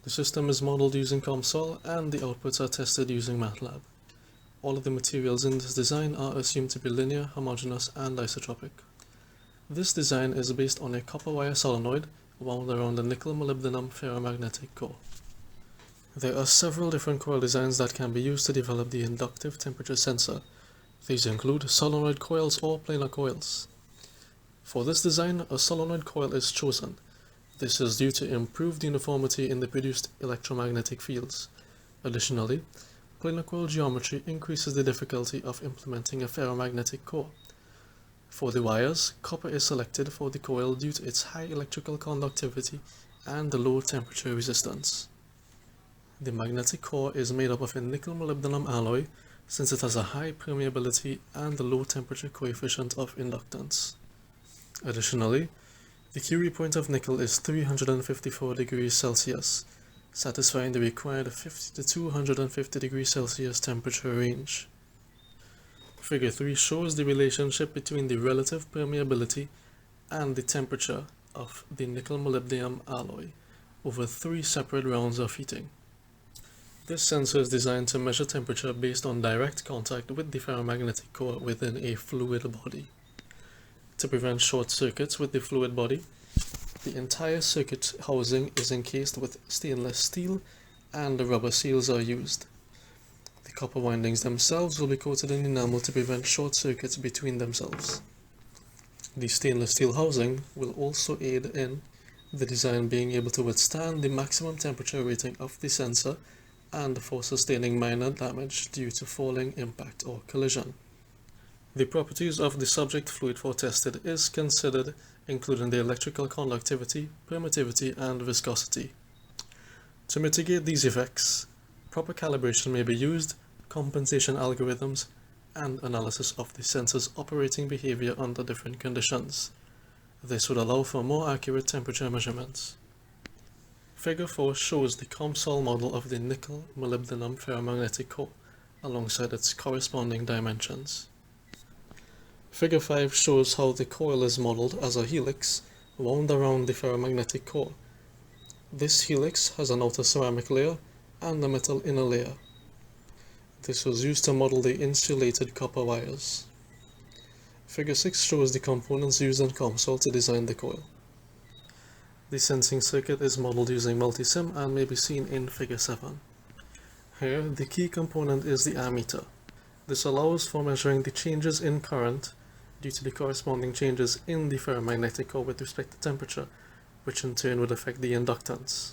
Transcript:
The system is modeled using COMSOL and the outputs are tested using MATLAB. All of the materials in this design are assumed to be linear, homogeneous, and isotropic. This design is based on a copper wire solenoid wound around a nickel-molybdenum ferromagnetic core. There are several different coil designs that can be used to develop the inductive temperature sensor. These include solenoid coils or planar coils. For this design, a solenoid coil is chosen. This is due to improved uniformity in the produced electromagnetic fields. Additionally, planar coil geometry increases the difficulty of implementing a ferromagnetic core. For the wires, copper is selected for the coil due to its high electrical conductivity and the low temperature resistance. The magnetic core is made up of a nickel-molybdenum alloy since it has a high permeability and a low temperature coefficient of inductance. Additionally, the Curie point of nickel is 354 degrees Celsius, satisfying the required 50 to 250 degrees Celsius temperature range. Figure 3 shows the relationship between the relative permeability and the temperature of the nickel-molybdenum alloy over 3 separate rounds of heating. This sensor is designed to measure temperature based on direct contact with the ferromagnetic core within a fluid body. To prevent short circuits with the fluid body, the entire circuit housing is encased with stainless steel and rubber seals are used. The copper windings themselves will be coated in enamel to prevent short circuits between themselves. The stainless steel housing will also aid in the design being able to withstand the maximum temperature rating of the sensor and for sustaining minor damage due to falling, impact, or collision. The properties of the subject fluid for tested is considered, including the electrical conductivity, permittivity, and viscosity. To mitigate these effects, proper calibration may be used, compensation algorithms, and analysis of the sensor's operating behavior under different conditions. This would allow for more accurate temperature measurements. Figure 4 shows the COMSOL model of the nickel-molybdenum ferromagnetic core, alongside its corresponding dimensions. Figure 5 shows how the coil is modeled as a helix wound around the ferromagnetic core. This helix has an outer ceramic layer and a metal inner layer. This was used to model the insulated copper wires. Figure 6 shows the components used in COMSOL to design the coil. The sensing circuit is modeled using multisim and may be seen in Figure 7. Here, the key component is the ammeter. This allows for measuring the changes in current due to the corresponding changes in the ferromagnetic core with respect to temperature, which in turn would affect the inductance.